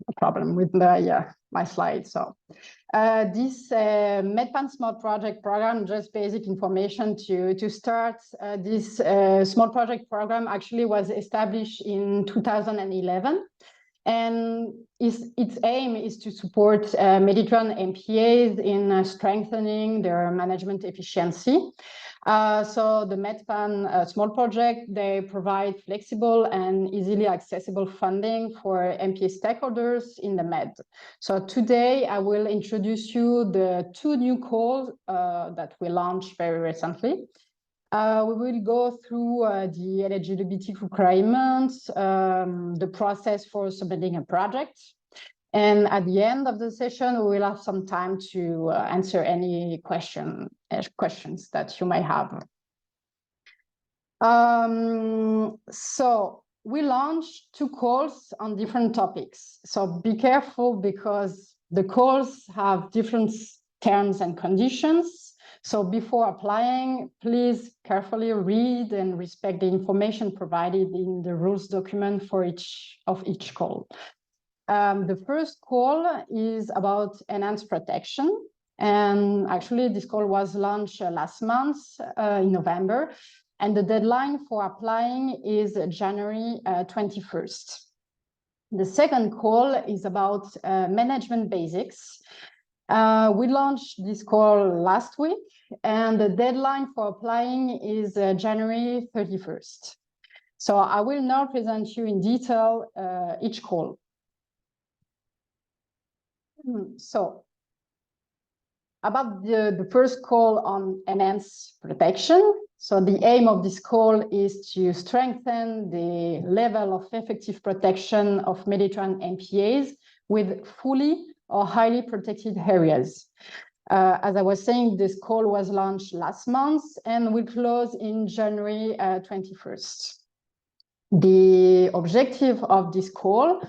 a problem with my slide. So this MedPan Small Project Program, just basic information to start. This small project program actually was established in 2011. And its aim is to support Mediterranean MPAs in strengthening their management efficiency. So the MedPan small project, they provide flexible and easily accessible funding for MPA stakeholders in the Med. So today I will introduce you the 2 new calls that we launched very recently. We will go through the eligibility requirements, the process for submitting a project. And at the end of the session, we will have some time to answer any questions that you may have. So we launched 2 calls on different topics. So be careful because the calls have different terms and conditions. So before applying, please carefully read and respect the information provided in the rules document for each call. The first call is about enhanced protection. And actually, this call was launched last month in November. And the deadline for applying is January 21st. The second call is about management basics. We launched this call last week, and the deadline for applying is January 31st. So I will now present you in detail each call. So about the first call on enhanced protection. So the aim of this call is to strengthen the level of effective protection of Mediterranean MPAs with fully or highly protected areas. As I was saying, this call was launched last month and will close in January 21st. The objective of this call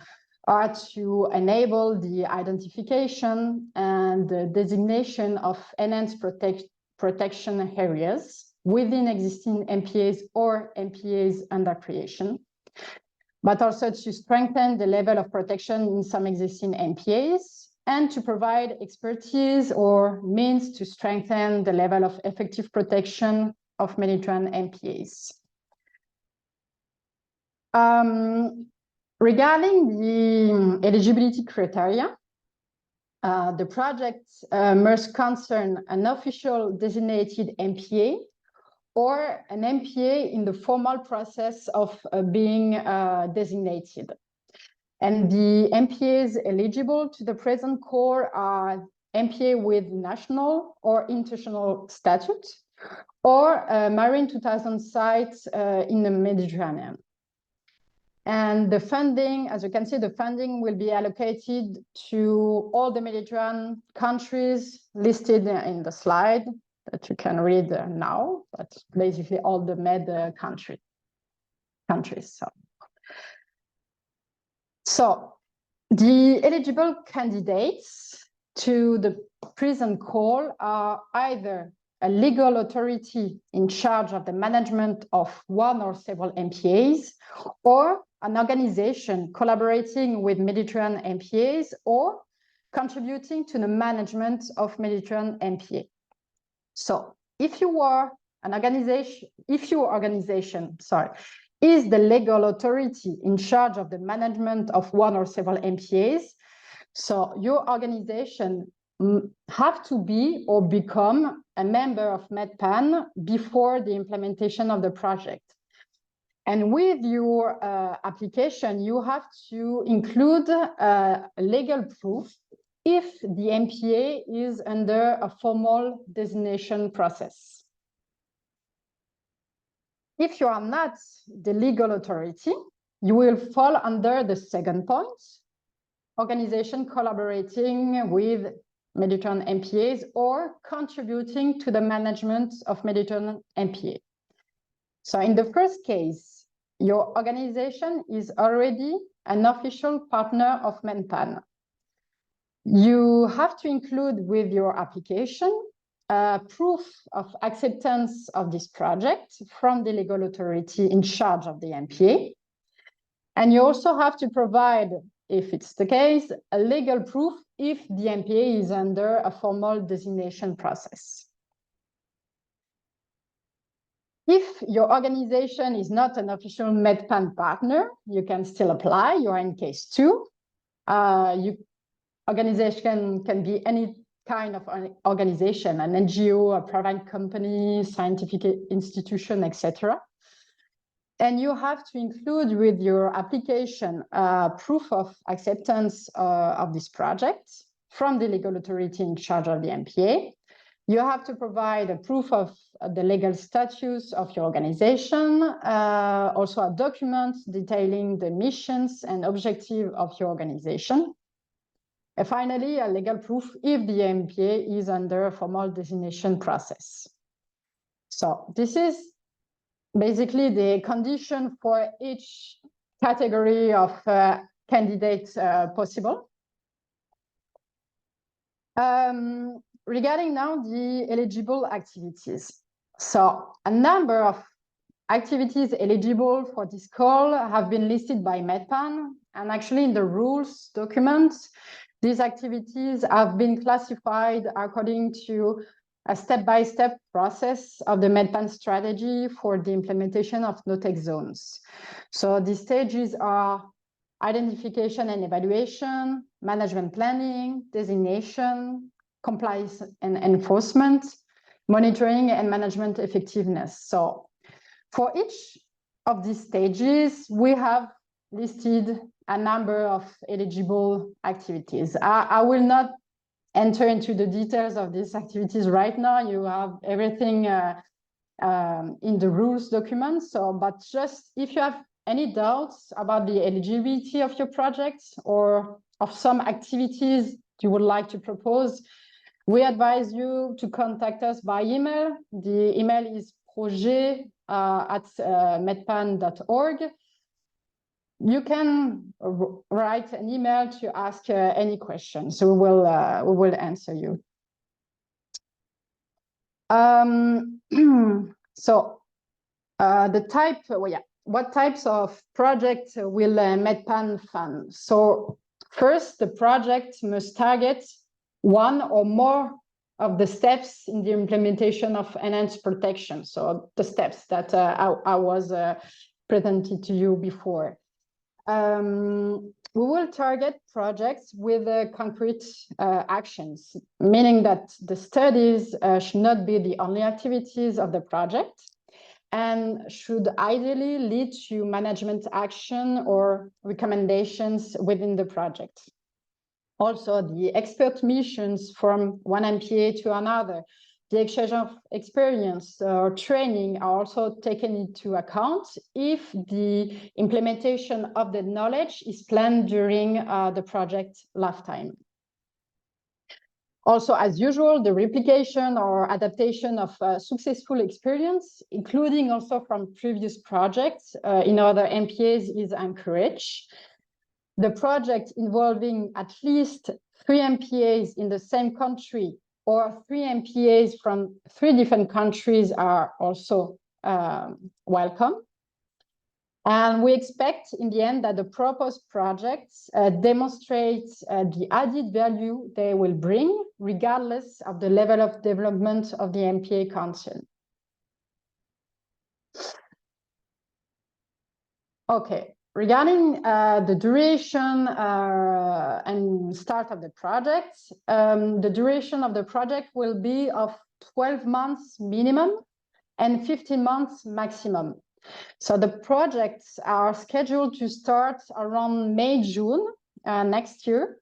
are to enable the identification and the designation of enhanced protection areas within existing MPAs or MPAs under creation, but also to strengthen the level of protection in some existing MPAs and to provide expertise or means to strengthen the level of effective protection of Mediterranean MPAs. Regarding the eligibility criteria, the project must concern an official designated MPA or an MPA in the formal process of being designated. And the MPAs eligible to the present call are MPA with national or international statute or Marine 2000 sites in the Mediterranean. And the funding, as you can see, the funding will be allocated to all the Mediterranean countries listed in the slide that you can read now, but basically all the Med countries. So the eligible candidates to the present call are either a legal authority in charge of the management of one or several MPAs, or an organization collaborating with Mediterranean MPAs or contributing to the management of Mediterranean MPA. So if your organization is the legal authority in charge of the management of one or several MPAs, so your organization have to be or become a member of MedPan before the implementation of the project. And with your application, you have to include legal proof if the MPA is under a formal designation process. If you are not the legal authority, you will fall under the second point, organization collaborating with Mediterranean MPAs or contributing to the management of Mediterranean MPA. So in the first case, your organization is already an official partner of MedPan. You have to include with your application proof of acceptance of this project from the legal authority in charge of the MPA. And you also have to provide if it's the case, a legal proof if the MPA is under a formal designation process. If your organization is not an official MedPan partner, you can still apply. You're in case 2. Organization can be any kind of organization, an NGO, a private company, scientific institution, etc. And you have to include with your application proof of acceptance of this project from the legal authority in charge of the MPA. You have to provide a proof of the legal status of your organization, also a document detailing the missions and objectives of your organization. And finally, a legal proof if the MPA is under a formal designation process. So this is basically the condition for each category of candidates possible. Regarding now the eligible activities. So a number of activities eligible for this call have been listed by MedPan, and actually in the rules documents, these activities have been classified according to a step-by-step process of the MedPan strategy for the implementation of no-tech zones. So these stages are identification and evaluation, management planning, designation, compliance and enforcement, monitoring and management effectiveness. So for each of these stages, we have listed a number of eligible activities. I will not enter into the details of these activities right now. You have everything in the rules document. So, but just if you have any doubts about the eligibility of your project or of some activities you would like to propose, we advise you to contact us by email. The email is projet@medpan.org. You can write an email to ask any questions. So we will answer you. The type, what types of projects will MedPan fund? So first, the project must target one or more of the steps in the implementation of enhanced protection. So the steps that I was presented to you before. We will target projects with concrete actions, meaning that the studies should not be the only activities of the project and should ideally lead to management action or recommendations within the project. Also, the expert missions from one MPA to another, the exchange of experience or training are also taken into account if the implementation of the knowledge is planned during the project lifetime. Also, as usual, the replication or adaptation of successful experience, including also from previous projects in other MPAs, is encouraged. The project involving at least 3 MPAs in the same country or 3 MPAs from 3 different countries are also welcome. And we expect in the end that the proposed projects demonstrate the added value they will bring, regardless of the level of development of the MPA concerned. Okay. Regarding the duration and start of the project, the duration of the project will be of 12 months minimum and 15 months maximum. So the projects are scheduled to start around May, June next year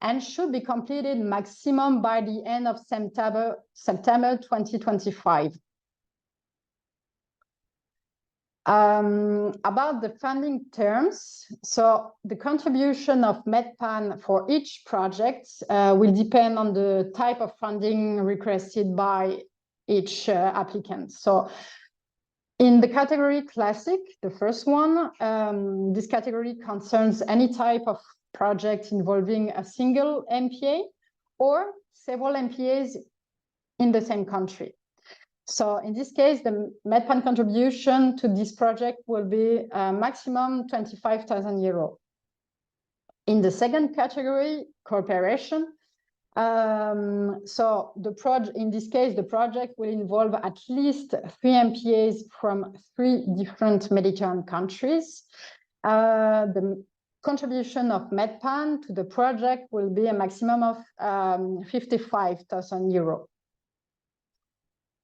and should be completed maximum by the end of September 2025. About the funding terms, so the contribution of MedPan for each project will depend on the type of funding requested by each applicant. So in the category Classic, the first one, this category concerns any type of project involving a single MPA or several MPAs in the same country. So in this case, the MedPan contribution to this project will be maximum 25,000 euros. In the second category, cooperation, so in this case, the project will involve at least 3 MPAs from 3 different Mediterranean countries. The contribution of MedPan to the project will be a maximum of 55,000 euros.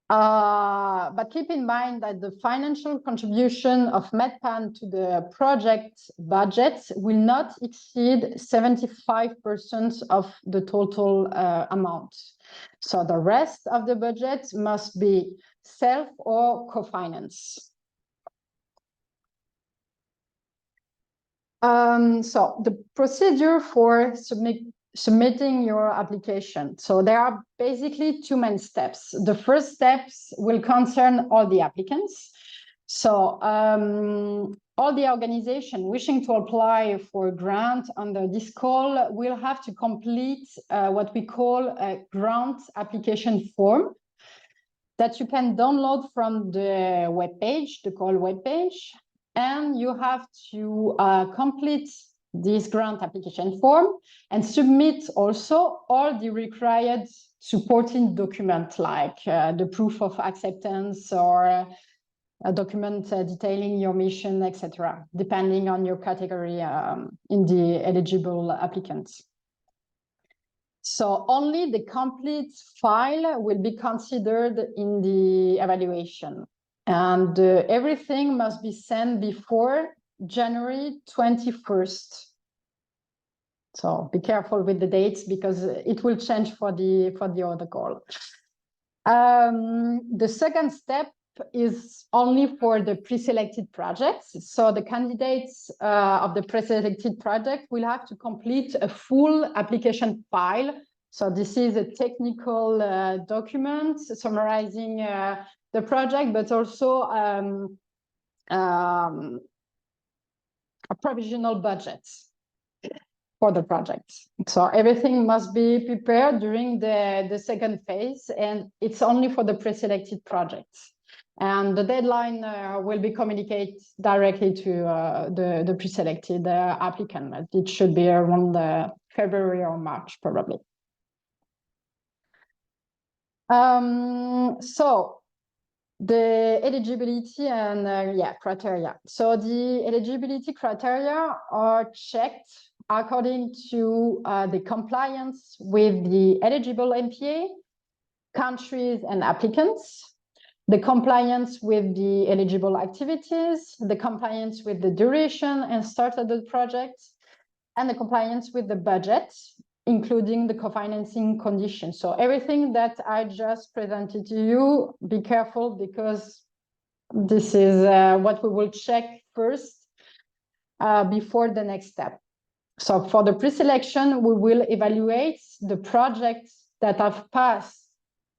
But keep in mind that the financial contribution of MedPan to the project budget will not exceed 75% of the total amount. So the rest of the budget must be self or co-finance. So the procedure for submitting your application. So there are basically 2 main steps. The first steps will concern all the applicants. So all the organizations wishing to apply for a grant under this call will have to complete what we call a grant application form that you can download from the webpage, the call webpage. And you have to complete this grant application form and submit also all the required supporting documents like the proof of acceptance or a document detailing your mission, etc., depending on your category in the eligible applicants. So only the complete file will be considered in the evaluation. And everything must be sent before January 21st. So be careful with the dates because it will change for the other call. The second step is only for the pre-selected projects. So the candidates of the pre-selected project will have to complete a full application file. So this is a technical document summarizing the project, but also a provisional budget for the project. So everything must be prepared during the second phase, and it's only for the pre-selected projects. And the deadline will be communicated directly to the pre-selected applicant. It should be around February or March, probably. So the eligibility and criteria. So the eligibility criteria are checked according to the compliance with the eligible MPA, countries and applicants, the compliance with the eligible activities, the compliance with the duration and start of the project, and the compliance with the budget, including the co-financing conditions. So everything that I just presented to you, be careful because this is what we will check first before the next step. So for the pre-selection, we will evaluate the projects that have passed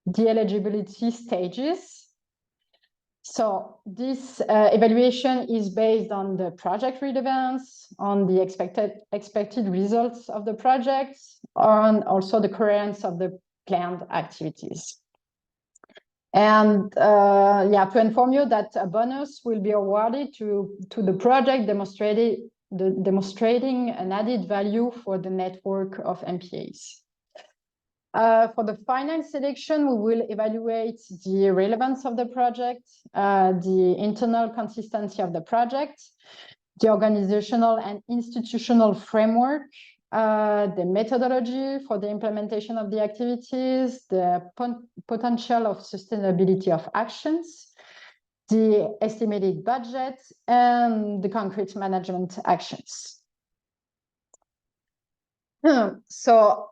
the eligibility stages. So this evaluation is based on the project relevance, on the expected results of the project, and also the coherence of the planned activities. And to inform you that a bonus will be awarded to the project demonstrating an added value for the network of MPAs. For the final selection, we will evaluate the relevance of the project, the internal consistency of the project, the organizational and institutional framework, the methodology for the implementation of the activities, the potential of sustainability of actions, the estimated budget, and the concrete management actions. So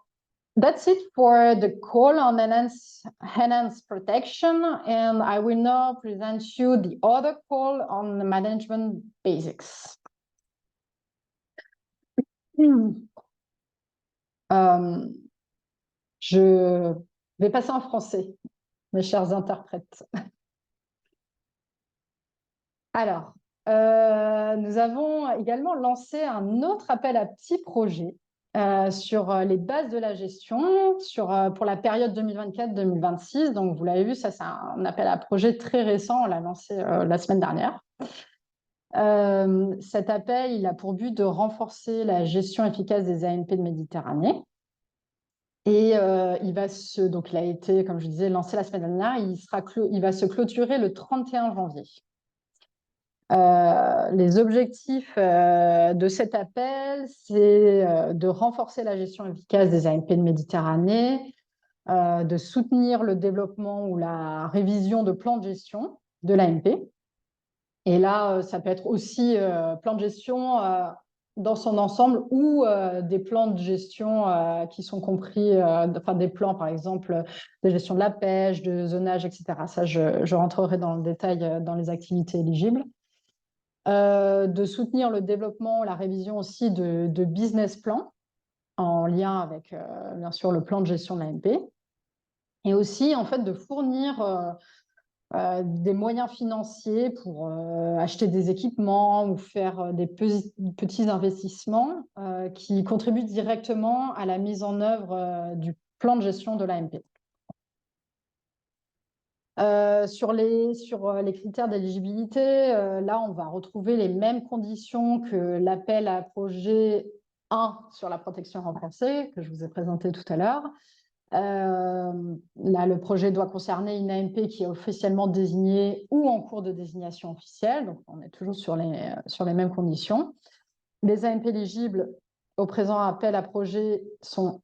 that's it for the call on enhanced protection, and I will now present you the other call on the management basics. Je vais passer en français, mes chers interprètes. Alors, nous avons également lancé un autre appel à petits projets sur les bases de la gestion pour la période 2024-2026. Donc, vous l'avez vu, ça c'est un appel à projet très récent, on l'a lancé la semaine dernière. Cet appel, il a pour but de renforcer la gestion efficace des AMP de Méditerranée. Et donc il a été, comme je disais, lancé la semaine dernière. Il va se clôturer le 31 janvier. Les objectifs de cet appel, c'est de renforcer la gestion efficace des AMP de Méditerranée, de soutenir le développement ou la révision de plans de gestion de l'AMP. Et là, ça peut être aussi plan de gestion dans son ensemble ou des plans de gestion qui sont compris, enfin des plans par exemple de gestion de la pêche, de zonage, etc. Ça, je rentrerai dans le détail dans les activités éligibles. De soutenir le développement, la révision aussi de business plan en lien avec bien sûr le plan de gestion de l'AMP. Et aussi en fait de fournir des moyens financiers pour acheter des équipements ou faire des petits investissements qui contribuent directement à la mise en œuvre du plan de gestion de l'AMP. Sur les critères d'éligibilité, là, on va retrouver les mêmes conditions que l'appel à projet 1 sur la protection renforcée que je vous ai présenté tout à l'heure. Là, le projet doit concerner une AMP qui est officiellement désignée ou en cours de désignation officielle. Donc, on est toujours sur les mêmes conditions. Les AMP éligibles au présent appel à projet sont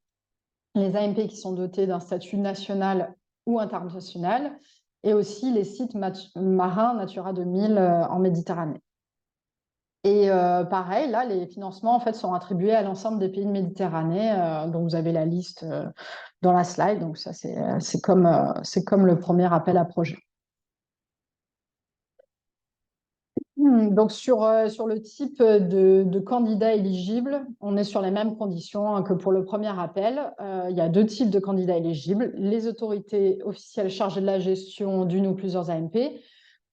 les AMP qui sont dotés d'un statut national ou international et aussi les sites marins Natura 2000 en Méditerranée. Et pareil, là, les financements en fait, sont attribués à l'ensemble des pays de Méditerranée, dont vous avez la liste dans la slide. Donc ça, c'est comme le premier appel à projet. Donc sur le type de candidat éligible, on est sur les mêmes conditions hein, que pour le premier appel. Il y a deux types de candidats éligibles, les autorités officielles chargées de la gestion d'une ou plusieurs AMP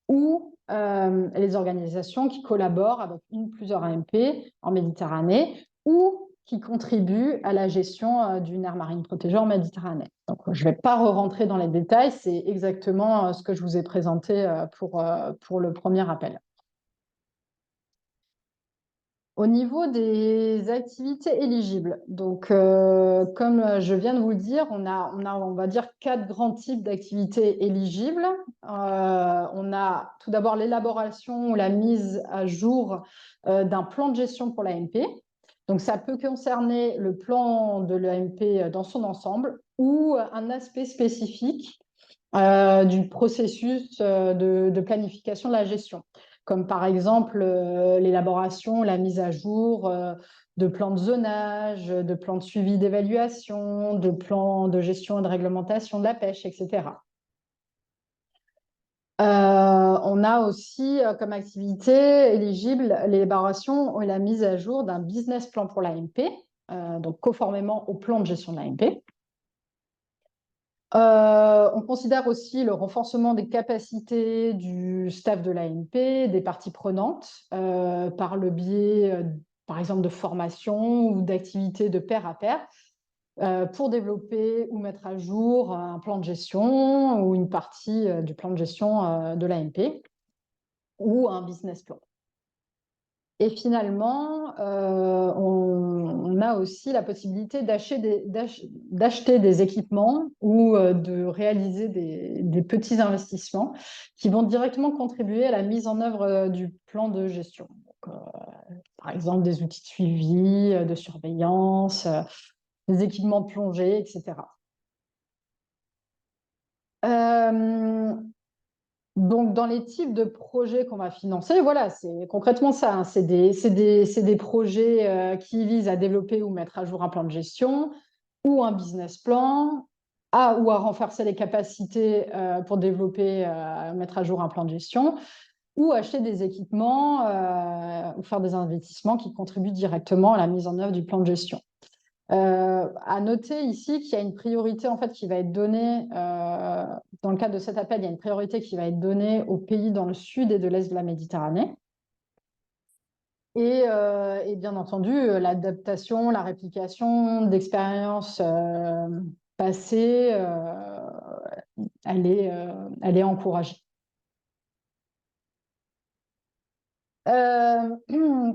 ou les organisations qui collaborent avec une ou plusieurs AMP en Méditerranée ou qui contribuent à la gestion d'une aire marine protégée en Méditerranée. Donc, je ne vais pas rentrer dans les détails, c'est exactement ce que je vous ai présenté pour le premier appel. Au niveau des activités éligibles, donc comme je viens de vous le dire, on va dire 4 grands types d'activités éligibles. On a tout d'abord l'élaboration ou la mise à jour d'un plan de gestion pour l'AMP. Donc ça peut concerner le plan de l'AMP dans son ensemble ou un aspect spécifique du processus de planification de la gestion, comme par exemple l'élaboration, la mise à jour de plans de zonage, de plans de suivi d'évaluation, de plans de gestion et de réglementation de la pêche, etc. On a aussi comme activité éligible l'élaboration et la mise à jour d'un business plan pour l'AMP, donc conformément au plan de gestion de l'AMP. On considère aussi le renforcement des capacités du staff de l'AMP, des parties prenantes, par le biais, par exemple, de formation ou d'activités de pair à pair, pour développer ou mettre à jour un plan de gestion ou une partie du plan de gestion de l'AMP ou un business plan. Et finalement, on a aussi la possibilité d'acheter des équipements ou de réaliser des petits investissements qui vont directement contribuer à la mise en œuvre du plan de gestion. Donc, par exemple, des outils de suivi, de surveillance, des équipements de plongée, etc. Donc, dans les types de projets qu'on va financer, voilà, c'est concrètement ça. Hein, c'est des projets qui visent à développer ou mettre à jour un plan de gestion ou un business plan, ou à renforcer les capacités pour développer, mettre à jour un plan de gestion, ou acheter des équipements ou faire des investissements qui contribuent directement à la mise en œuvre du plan de gestion. À noter ici qu'il y a une priorité en fait qui va être donnée dans le cadre de cet appel, il y a une priorité qui va être donnée aux pays dans le sud et de l'est de la Méditerranée. Et bien entendu, l'adaptation, la réplication d'expériences passées, elle est encouragée.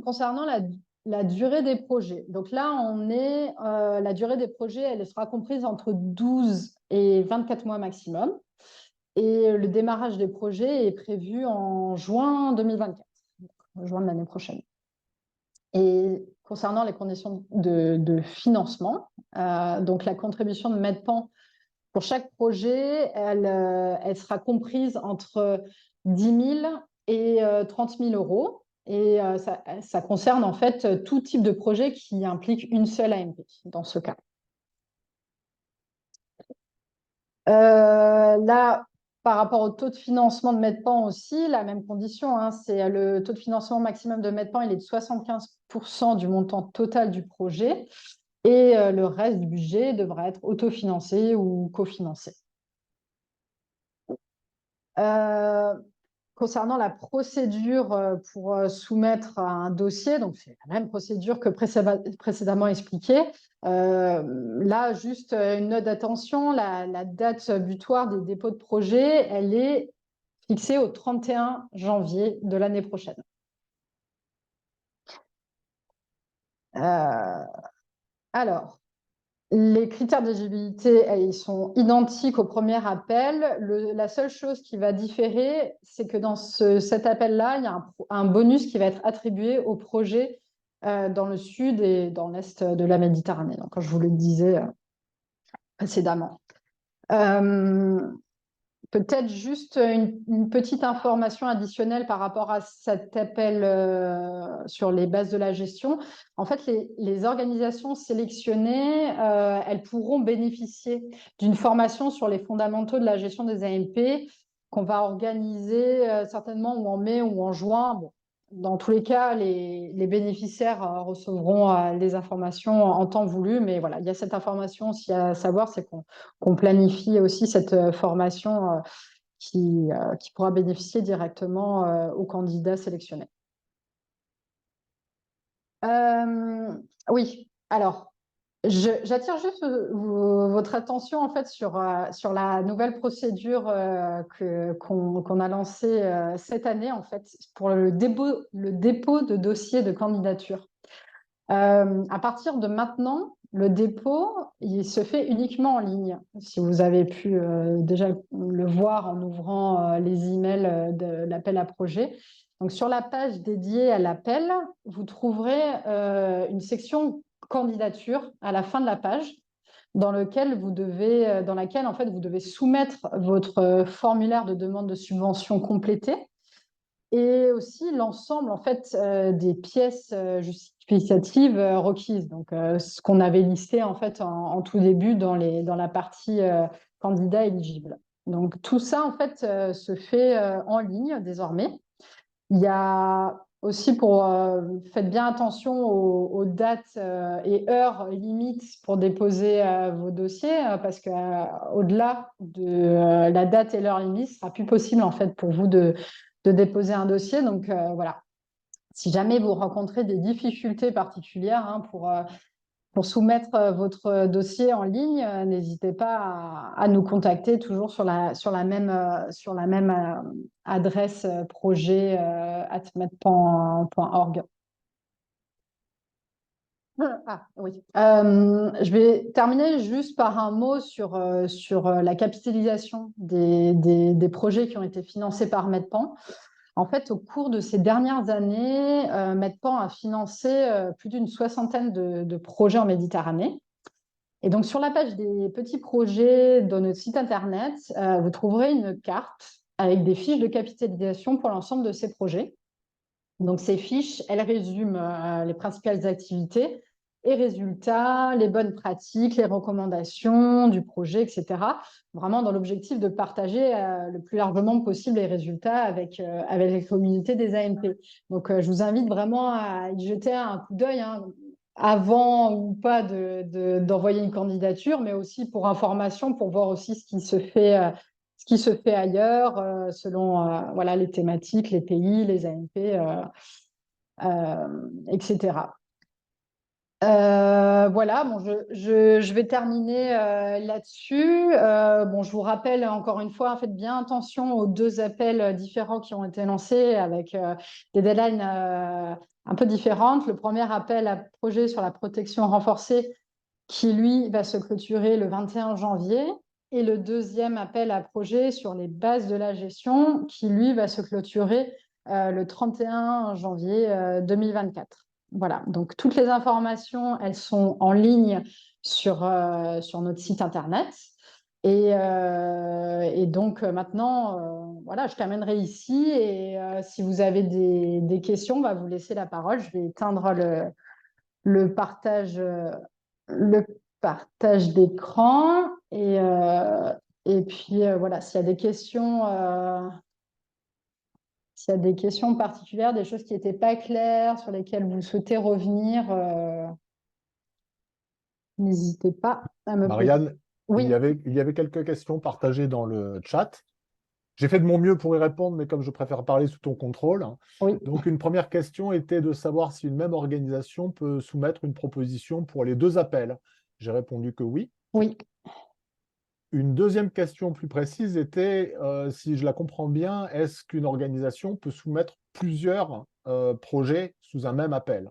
Concernant la durée des projets. Donc là, la durée des projets, elle sera comprise entre 12 et 24 mois maximum. Et le démarrage des projets est prévu en juin 2024, en juin de l'année prochaine. Et concernant les conditions de financement, donc la contribution de Medpan pour chaque projet, elle sera comprise entre 10 000 et 30 000 euros. Et ça concerne en fait tout type de projet qui implique une seule AMP dans ce cas. Là, par rapport au taux de financement de Medpan aussi, la même condition, hein, c'est le taux de financement maximum de Medpan, il est de 75% du montant total du projet et le reste du budget devra être autofinancé ou cofinancé. Concernant la procédure pour soumettre un dossier, donc c'est la même procédure que précédemment expliquée. Là, juste une note d'attention, la date butoir des dépôts de projet, elle est fixée au 31 janvier de l'année prochaine. Alors, les critères d'éligibilité, ils sont identiques au premier appel. La seule chose qui va différer, c'est que dans cet appel-là, il y a un bonus qui va être attribué au projet dans le sud et dans l'est de la Méditerranée, donc, comme je vous le disais précédemment. Peut-être juste une petite information additionnelle par rapport à cet appel sur les bases de la gestion. En fait, les organisations sélectionnées, elles pourront bénéficier d'une formation sur les fondamentaux de la gestion des AMP qu'on va organiser certainement ou en mai ou en juin. Bon, dans tous les cas, les bénéficiaires recevront les informations en temps voulu, mais voilà, il y a cette information aussi à savoir, c'est qu'on planifie aussi cette formation qui pourra bénéficier directement aux candidats sélectionnés. Oui, alors, j'attire juste votre attention en fait sur la nouvelle procédure qu'on a lancée cette année en fait pour le dépôt de dossier de candidature. À partir de maintenant, le dépôt, il se fait uniquement en ligne. Si vous avez pu déjà le voir en ouvrant les emails de l'appel à projet. Donc, sur la page dédiée à l'appel, vous trouverez une section candidature à la fin de la page dans laquelle en fait, vous devez soumettre votre formulaire de demande de subvention complété et aussi l'ensemble en fait des pièces justificatives requises. Donc ce qu'on avait listé en fait en tout début dans la partie candidat éligible. Donc tout ça en fait se fait en ligne désormais. Il y a aussi faites bien attention aux dates et heures limites pour déposer vos dossiers parce que au-delà de la date et l'heure limite, ce sera plus possible en fait pour vous de déposer un dossier. Donc voilà, si jamais vous rencontrez des difficultés particulières hein, pour soumettre votre dossier en ligne, n'hésitez pas à nous contacter toujours sur la même adresse projet@medpan.org. Ah, oui. Je vais terminer juste par un mot sur la capitalisation des projets qui ont été financés par Medpan. En fait, au cours de ces dernières années, Medpan a financé plus d'une soixantaine de projets en Méditerranée. Et donc, sur la page des petits projets de notre site internet, vous trouverez une carte avec des fiches de capitalisation pour l'ensemble de ces projets. Donc, ces fiches, elles résument les principales activités et résultats, les bonnes pratiques, les recommandations du projet, etc. Vraiment dans l'objectif de partager le plus largement possible les résultats avec les communautés des AMP. Donc, je vous invite vraiment à y jeter un coup d'œil hein, avant ou pas d'envoyer une candidature, mais aussi pour information, pour voir aussi ce qui se fait ailleurs selon voilà, les thématiques, les pays, les AMP, etc. Voilà, bon, je vais terminer là-dessus. Bon, je vous rappelle encore une fois, faites bien attention aux deux appels différents qui ont été lancés avec des deadlines un peu différentes. Le premier appel à projet sur la protection renforcée qui, lui, va se clôturer le 21 janvier. Et le deuxième appel à projet sur les bases de la gestion qui, lui, va se clôturer le 31 janvier 2024. Voilà, donc toutes les informations, elles sont en ligne sur notre site internet. Et donc maintenant, voilà, je terminerai ici. Et si vous avez des questions, bah, vous laissez la parole. Je vais éteindre le partage, le partage d'écran. Et puis voilà, s'il y a des questions particulières, des choses qui n'étaient pas claires, sur lesquelles vous souhaitez revenir, n'hésitez pas à me poser. Marianne, Oui, il y avait quelques questions partagées dans le chat. J'ai fait de mon mieux pour y répondre, mais comme je préfère parler sous ton contrôle. oui, Donc, une première question était de savoir si une même organisation peut soumettre une proposition pour les deux appels. J'ai répondu que oui. oui. Une deuxième question plus précise était, si je la comprends bien, est-ce qu'une organisation peut soumettre plusieurs projets sous un même appel?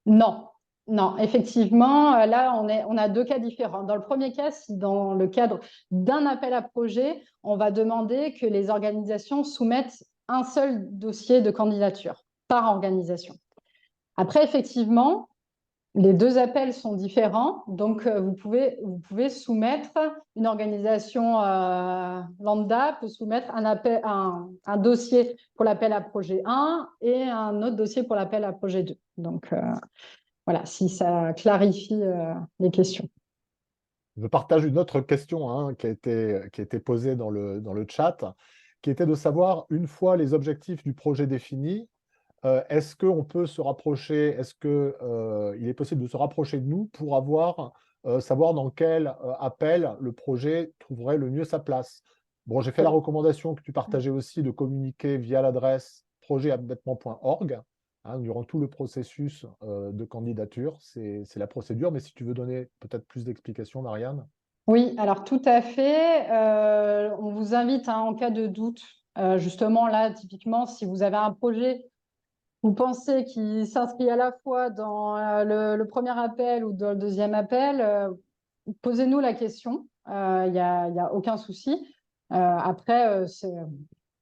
Non, non, effectivement, là, on a deux cas différents. Dans le premier cas, si dans le cadre d'un appel à projet, on va demander que les organisations soumettent un seul dossier de candidature par organisation. Après, effectivement, les deux appels sont différents, donc vous pouvez soumettre, une organisation lambda peut soumettre un dossier pour l'appel à projet 1 et un autre dossier pour l'appel à projet 2. Donc voilà, si ça clarifie les questions. Je partage une autre question qui a été posée dans dans le chat, qui était de savoir, une fois les objectifs du projet définis, est-ce qu'on peut se rapprocher, est-ce qu'il est possible de se rapprocher de nous pour savoir dans quel appel le projet trouverait le mieux sa place? Bon, j'ai fait la recommandation que tu partageais aussi de communiquer via l'adresse projet@bêtement.org durant tout le processus de candidature. C'est la procédure, mais si tu veux donner peut-être plus d'explications, Marianne. Oui, alors tout à fait. On vous invite, en cas de doute, justement là, typiquement, si vous avez un projet, vous pensez qu'il s'inscrit à la fois dans le premier appel ou dans le deuxième appel, posez-nous la question. Y a aucun souci. Après,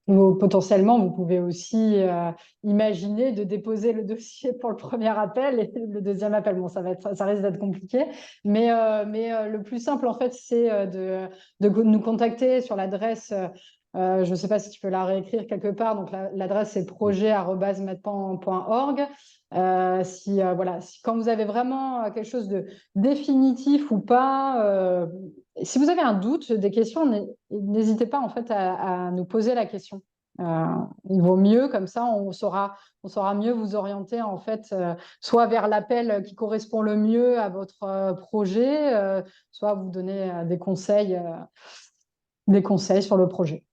potentiellement, vous pouvez aussi imaginer de déposer le dossier pour le premier appel et le deuxième appel. Bon, ça risque d'être compliqué, mais le plus simple, en fait, c'est de nous contacter sur l'adresse. Je ne sais pas si tu peux la réécrire quelque part. Donc, l'adresse, c'est projet@medpan.org. Voilà, si quand vous avez vraiment quelque chose de définitif ou pas, si vous avez un doute, des questions, n'hésitez pas en fait à nous poser la question. Il vaut mieux, comme ça, on saura mieux vous orienter en fait, soit vers l'appel qui correspond le mieux à votre projet, soit vous donner des conseils sur le projet.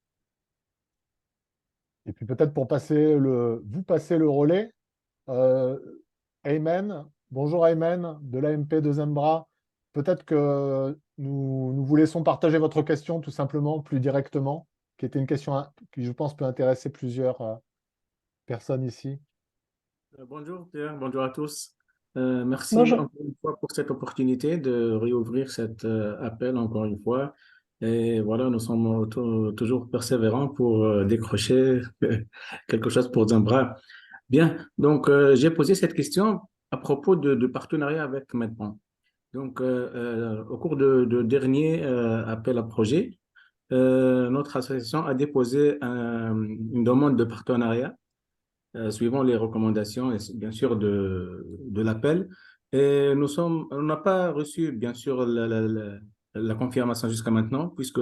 Et puis peut-être pour vous passer le relais, euh, Ayman, bonjour Ayman, de l'AMP de Zembra. Peut-être que nous vous laissons partager votre question tout simplement, plus directement, qui était une question qui, je pense, peut intéresser plusieurs personnes ici. Bonjour Pierre, bonjour à tous. Merci Bonjour. encore une fois pour cette opportunité de réouvrir cet appel encore une fois. Et voilà, nous sommes toujours persévérants pour décrocher quelque chose pour Zembra. Bien, donc j'ai posé cette question à propos de partenariat avec Medpan. Donc, au cours de dernier appel à projet, notre association a déposé une demande de partenariat suivant les recommandations et bien sûr de l'appel. Et on n'a pas reçu bien sûr la confirmation jusqu'à maintenant, puisque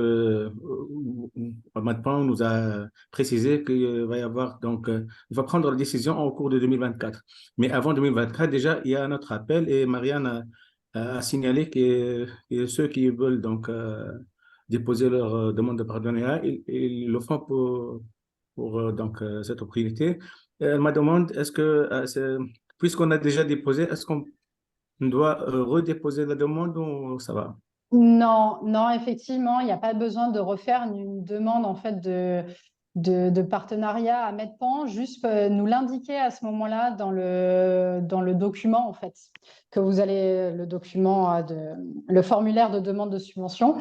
maintenant on nous a précisé qu'il va y avoir il va prendre la décision au cours de 2024. Mais avant 2024, déjà, il y a un autre appel et Marianne a signalé que ceux qui veulent déposer leur demande de partenariat, ils le font pour cette opportunité. Elle me demande, puisqu'on a déjà déposé, est-ce qu'on on doit redéposer la demande ou ça va? Non, non, effectivement, il n'y a pas besoin de refaire une demande en fait de partenariat à Medpan, juste nous l'indiquer à ce moment-là dans le document en fait, que vous allez le document le formulaire de demande de subvention.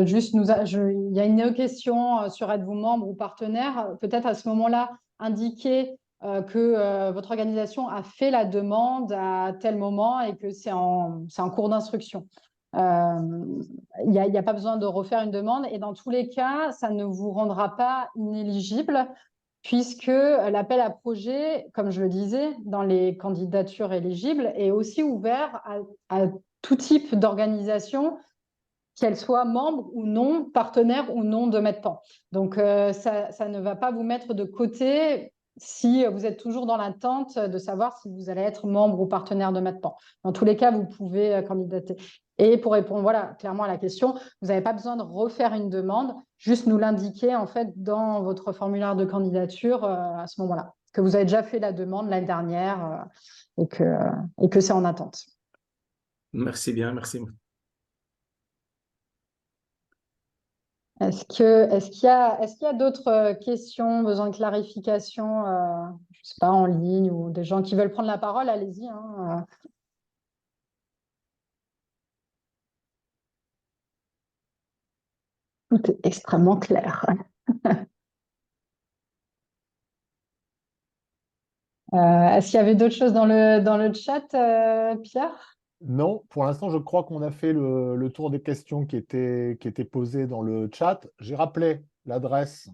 Juste il y a une question sur êtes-vous membre ou partenaire, peut-être à ce moment-là indiquer que votre organisation a fait la demande à tel moment et que c'est en cours d'instruction. Il n'y a pas besoin de refaire une demande et dans tous les cas, ça ne vous rendra pas inéligible puisque l'appel à projet, comme je le disais, dans les candidatures éligibles, est aussi ouvert à tout type d'organisation, qu'elle soit membre ou non, partenaire ou non de Medpan. Donc, ça ne va pas vous mettre de côté si vous êtes toujours dans l'attente de savoir si vous allez être membre ou partenaire de Medpan. Dans tous les cas, vous pouvez candidater. Et pour répondre voilà, clairement à la question, vous n'avez pas besoin de refaire une demande, juste nous l'indiquer en fait dans votre formulaire de candidature à ce moment-là, que vous avez déjà fait la demande l'année dernière et que c'est en attente. Merci bien, merci. Est-ce qu'il y a d'autres questions, besoin de clarification, je ne sais pas, en ligne ou des gens qui veulent prendre la parole, allez-y. Hein. Tout est extrêmement clair. Est-ce qu'il y avait d'autres choses dans le chat, Pierre? Non, pour l'instant, je crois qu'on a fait le tour des questions qui étaient posées dans le chat. J'ai rappelé l'adresse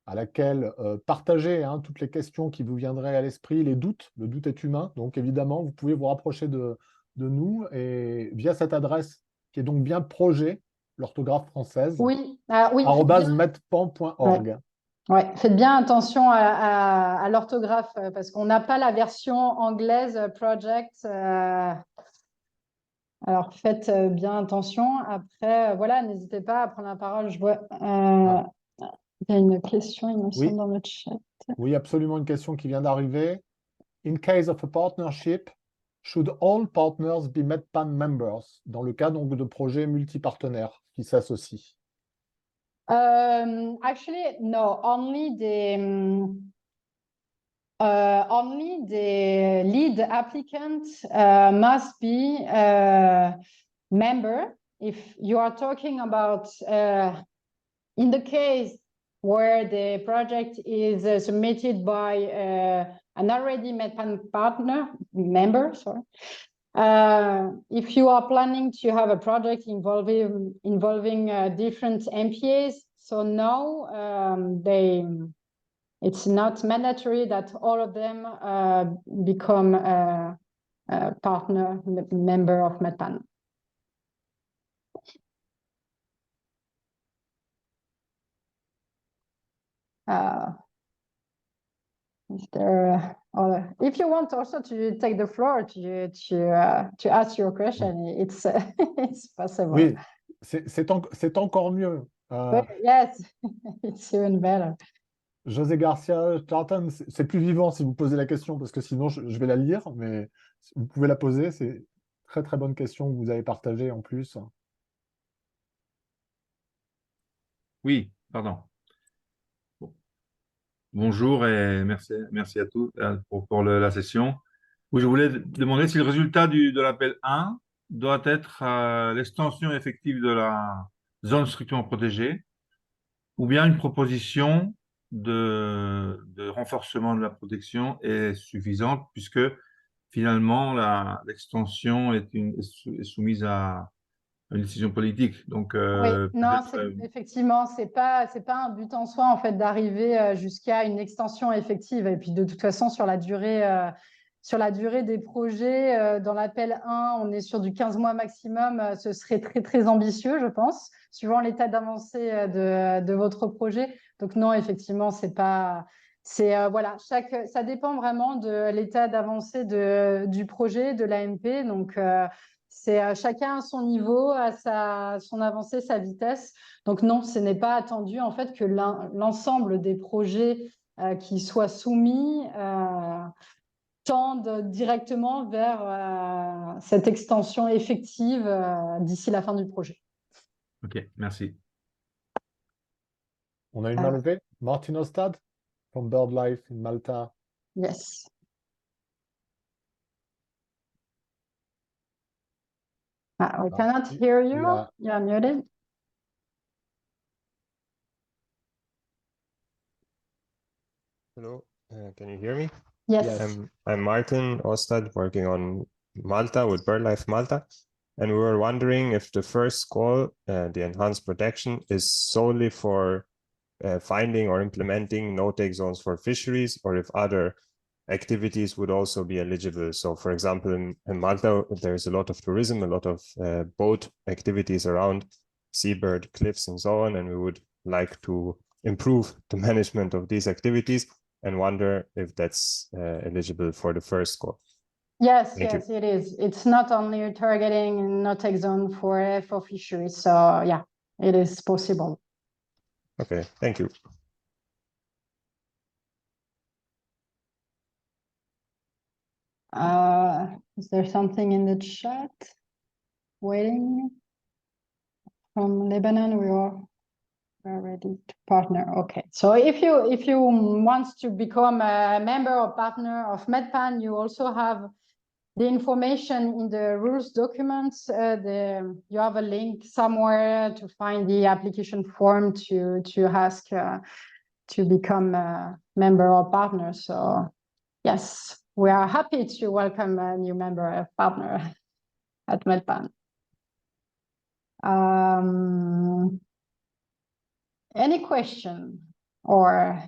à laquelle partager toutes les questions qui vous viendraient à l'esprit, les doutes. Le doute est humain, donc évidemment, vous pouvez vous rapprocher de nous et via cette adresse qui est donc bien projet, l'orthographe française, Oui, oui, @medpan.org. ouais, faites bien attention à l'orthographe parce qu'on n'a pas la version anglaise project. Alors faites bien attention. Après, voilà, n'hésitez pas à prendre la parole. Je vois, il y a une question, il me semble, Oui, dans le chat. oui, absolument une question qui vient d'arriver. In case of a partnership, should all partners be Medpan members? Dans le cas donc de projets multipartenaires qui s'associent. Actually, no, only the lead applicant must be a member. If you are talking about in the case where the project is submitted by an already Medpan member, sorry. If you are planning to have a project involving different MPAs, so no, it's not mandatory that all of them become a partner member of Medpan. If you want also to take the floor to ask your question, it's it's possible. Oui, c'est encore mieux. Yes, it's even better. José Garcia, Tartan, c'est plus vivant si vous posez la question, parce que sinon je vais la lire, mais vous pouvez la poser. C'est une très très bonne question que vous avez partagée en plus. Oui, pardon. Bon. Bonjour et merci à tous pour la session. Oui, je voulais demander si le résultat de l'appel 1 doit être l'extension effective de la zone strictement protégée ou bien une proposition de renforcement de la protection est suffisante puisque finalement l'extension est soumise à une décision politique. Donc, Oui, non, peut-être, effectivement, c'est pas un but en soi en fait d'arriver jusqu'à une extension effective. Et puis de toute façon, sur la durée des projets, dans l'appel 1, on est sur du 15 mois maximum. Ce serait très très ambitieux, je pense, suivant l'état d'avancée de votre projet. Donc non, effectivement, c'est pas. Voilà, ça dépend vraiment de l'état d'avancée du projet, de l'AMP. Donc c'est chacun à son niveau, à son avancée, sa vitesse. Donc non, ce n'est pas attendu en fait que l'ensemble des projets qui soient soumis tendent directement vers cette extension effective d'ici la fin du projet. Ok, merci. On a une main levée. Martin Ostad from BirdLife in Malta. Yes. We cannot hear you. Yeah. You're muted. Hello, can you hear me? Yes. I'm Martin Ostad, working on Malta with BirdLife Malta. And we were wondering if the first call, the enhanced protection, is solely for finding or implementing no-take zones for fisheries, or if other activities would also be eligible. So for example, in Malta, there's a lot of tourism, a lot of boat activities around, seabird cliffs and so on, and we would like to improve the management of these activities and wonder if that's eligible for the first call. Yes, Thank yes, it is. It's not only targeting no-take zone for fisheries. So yeah, it is possible. Okay, thank you. Is there something in the chat? Waiting from Lebanon, we're ready to partner. Okay, so if you want to become a member or partner of MedPan, you also have the information in the rules documents. You have a link somewhere to find the application form to ask to become a member or partner. So yes, we are happy to welcome a new member or partner at MedPan. Any question or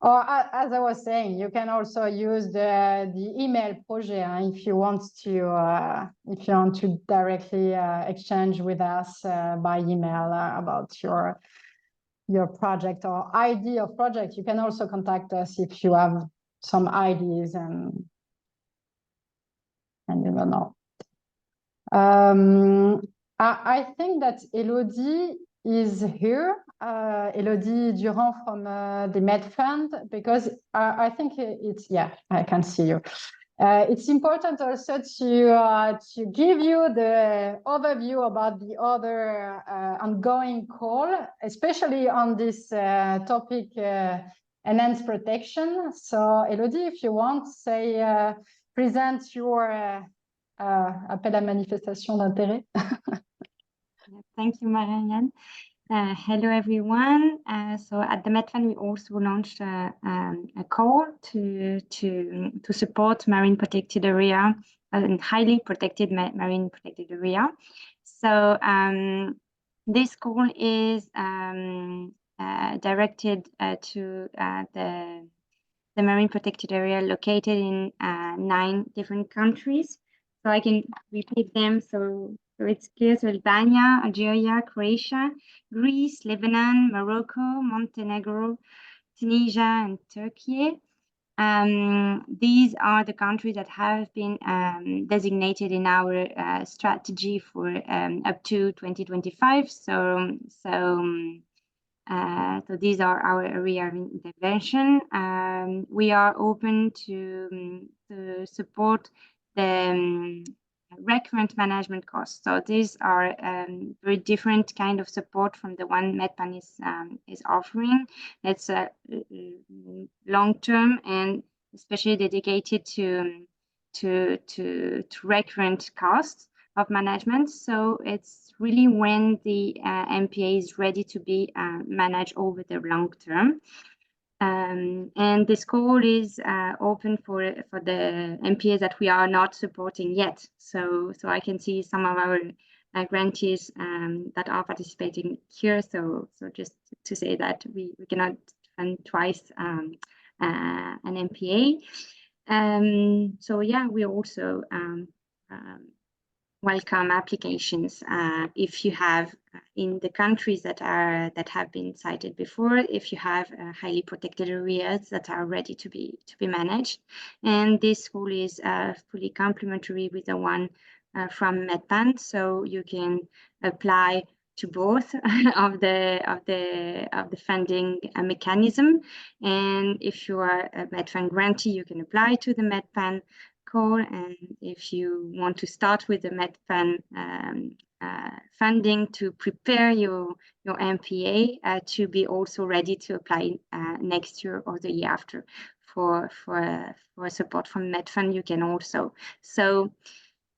as I was saying, you can also use the email project if you want to directly exchange with us by email about your project or idea of project. You can also contact us if you have some ideas and you don't know. I think that Elodie is here, Elodie Durand from the Med Fund, because I think it's, yeah, I can see you. It's important also to give you the overview about the other ongoing call, especially on this topic, enhanced protection. So Elodie, if you want, say, present your appel à manifestation d'intérêt. Thank you, Marianne. Hello, everyone. So at the MedFund, we also launched a call to support marine protected area and highly protected marine protected area. So this call is directed to the marine protected area located in 9 different countries. So I can repeat them. So it's clear. So Albania, Algeria, Croatia, Greece, Lebanon, Morocco, Montenegro, Tunisia, and Turkey. These are the countries that have been designated in our strategy for up to 2025. So these are our area of intervention. We are open to support the recurrent management costs. So these are very different kind of support from the one MedPan is offering. It's long-term and especially dedicated to recurrent costs of management. So it's really when the MPA is ready to be managed over the long term. And this call is open for the MPAs that we are not supporting yet. So I can see some of our grantees that are participating here. So just to say that we cannot fund twice an MPA. So yeah, we also welcome applications if you have in the countries that have been cited before, if you have highly protected areas that are ready to be managed. And this call is fully complementary with the one from MedPan, so you can apply to both of the funding mechanism. And if you are a MedFund grantee, you can apply to the MedFund call. And if you want to start with the MedFund funding to prepare your MPA to be also ready to apply next year or the year after for support from MedFund, you can also. So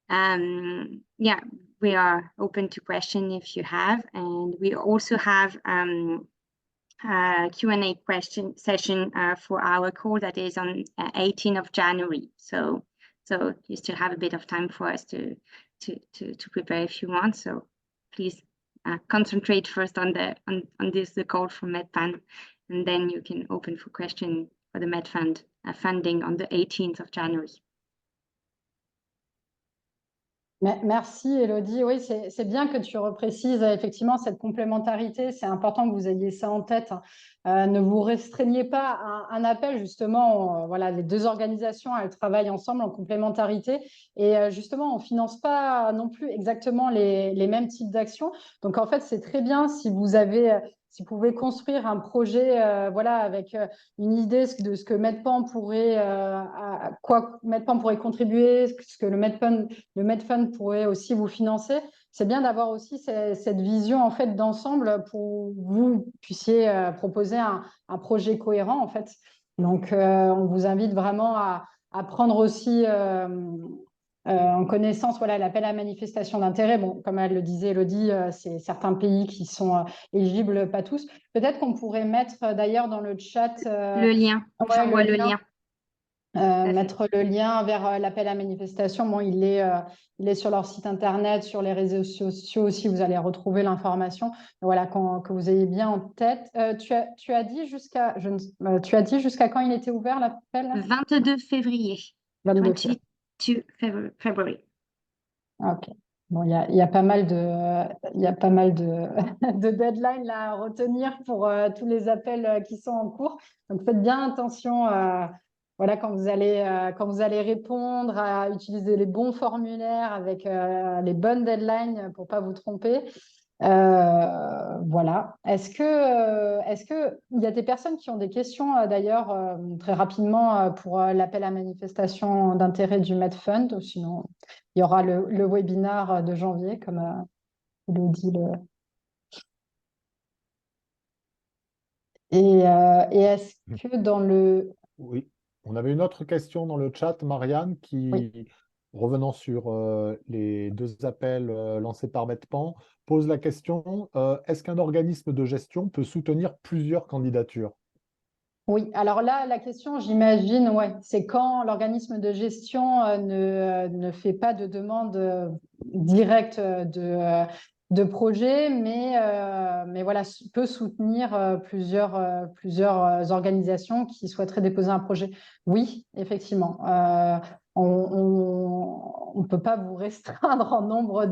yeah, we are open to question if you have, and we also have Q&A question session for our call that is on 18th of January. So you still have a bit of time for us to prepare if you want. So please concentrate first on the call from MedFund, and then you can open for question for the MedFund funding on the 18th of January. Merci Elodie. Oui, c'est bien que tu reprécises effectivement cette complémentarité. C'est important que vous ayez ça en tête. Ne vous restreignez pas à un appel, justement. Voilà, les deux organisations, elles travaillent ensemble en complémentarité. Et justement, on ne finance pas non plus exactement les mêmes types d'actions. Donc, en fait, c'est très bien si vous avez... Si vous pouvez construire un projet voilà, avec une idée de ce que MedFund pourrait, à quoi MedFund pourrait contribuer, ce que le MedFund pourrait aussi vous financer, c'est bien d'avoir aussi cette vision en fait, d'ensemble pour que vous puissiez proposer un projet cohérent. En fait. Donc, on vous invite vraiment à prendre aussi... en connaissance, voilà, l'appel à manifestation d'intérêt. Bon, comme elle le disait, Elodie, c'est certains pays qui sont éligibles, pas tous. Peut-être qu'on pourrait mettre d'ailleurs dans le chat le lien. Ouais, J'envoie le lien. Mettre le lien vers l'appel à manifestation. Bon, il est sur leur site internet, sur les réseaux sociaux aussi, vous allez retrouver l'information. Voilà, que vous ayez bien en tête. Tu as dit jusqu'à quand il était ouvert l'appel? 22 février. 22 February. Ok. Bon, il y a pas mal de de deadlines là, à retenir pour tous les appels qui sont en cours. Donc, faites bien attention voilà, quand vous allez répondre, à utiliser les bons formulaires avec les bonnes deadlines pour ne pas vous tromper. Voilà. Est-ce que il y a des personnes qui ont des questions d'ailleurs très rapidement pour l'appel à manifestation d'intérêt du MedFund, ou sinon il y aura le webinaire de janvier, comme Elodie le... Et est-ce que dans le... Oui, on avait une autre question dans le chat, Marianne, qui, revenant sur les deux appels lancés par MedPan, pose la question, est-ce qu'un organisme de gestion peut soutenir plusieurs candidatures? Oui, alors là, la question, j'imagine, ouais, c'est quand l'organisme de gestion ne fait pas de demande directe de projet, mais voilà, peut soutenir plusieurs organisations qui souhaiteraient déposer un projet. Oui, effectivement. On ne peut pas vous restreindre en nombre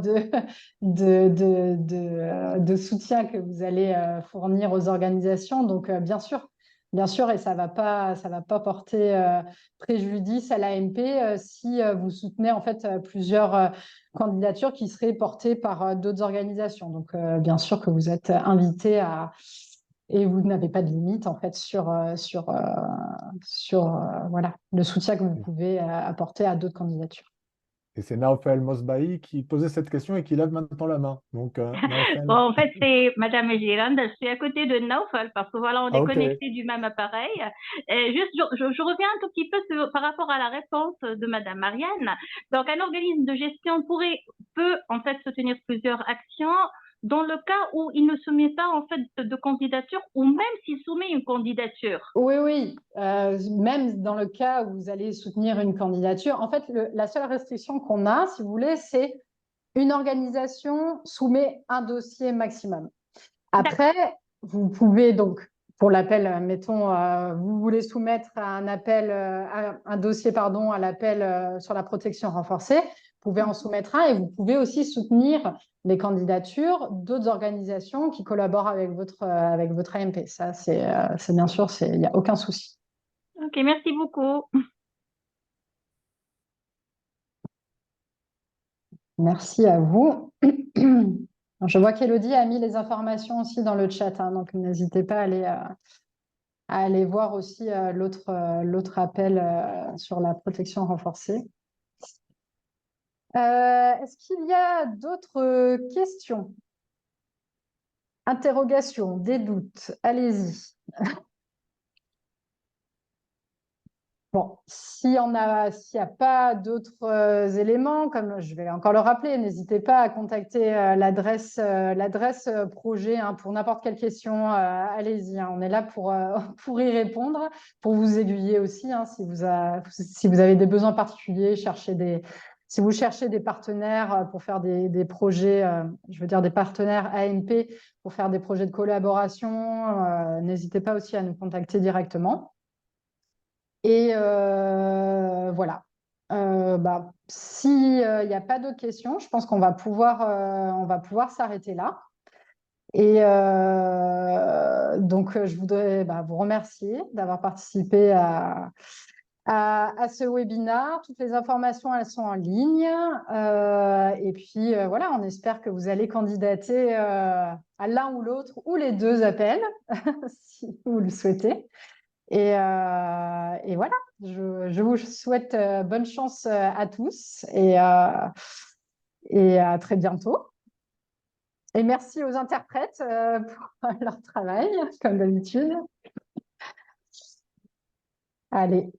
de soutien que vous allez fournir aux organisations. Donc, bien sûr, et ça va pas porter préjudice à l'AMP si vous soutenez en fait plusieurs candidatures qui seraient portées par d'autres organisations. Donc, bien sûr que vous êtes invité à... Et vous n'avez pas de limite en fait sur voilà, le soutien que vous pouvez apporter à d'autres candidatures. Et c'est Naofel Mosbahi qui posait cette question et qui lève maintenant la main. Donc, Naofel. Bon, en fait, c'est Madame Girande. Je suis à côté de Naufal parce que voilà, on est connectés du même appareil. Et juste, je reviens un tout petit peu par rapport à la réponse de Madame Marianne. Donc, un organisme de gestion peut en fait soutenir plusieurs actions dans le cas où il ne soumet pas en fait de candidature ou même s'il soumet une candidature. Oui. Même dans le cas où vous allez soutenir une candidature, en fait, la seule restriction qu'on a, si vous voulez, c'est une organisation soumet un dossier maximum. Après, vous pouvez donc, pour l'appel, mettons, vous voulez soumettre un dossier, à l'appel sur la protection renforcée, vous pouvez en soumettre un et vous pouvez aussi soutenir les candidatures d'autres organisations qui collaborent avec votre AMP. Ça, c'est bien sûr, il n'y a aucun souci. Ok, merci beaucoup. Merci à vous. Je vois qu'Élodie a mis les informations aussi dans le chat, hein, donc n'hésitez pas à aller voir aussi l'autre appel sur la protection renforcée. Est-ce qu'il y a d'autres questions? Interrogations, des doutes? Allez-y. Bon, s'il n'y a pas d'autres éléments, comme je vais encore le rappeler, n'hésitez pas à contacter l'adresse projet hein, pour n'importe quelle question. Allez-y, hein, on est là pour y répondre, pour vous aiguiller aussi. Hein, si vous avez des besoins particuliers, si vous cherchez des partenaires pour faire des projets, je veux dire des partenaires AMP pour faire des projets de collaboration, n'hésitez pas aussi à nous contacter directement. Et voilà. S'il n'y a pas d'autres questions, je pense qu'on va pouvoir s'arrêter là. Et donc, je voudrais vous remercier d'avoir participé à ce webinaire. Toutes les informations, elles sont en ligne. Et puis, voilà, on espère que vous allez candidater à l'un ou l'autre ou les deux appels, si vous le souhaitez. Et voilà, je vous souhaite bonne chance à tous et à très bientôt. Et merci aux interprètes pour leur travail, comme d'habitude. Allez.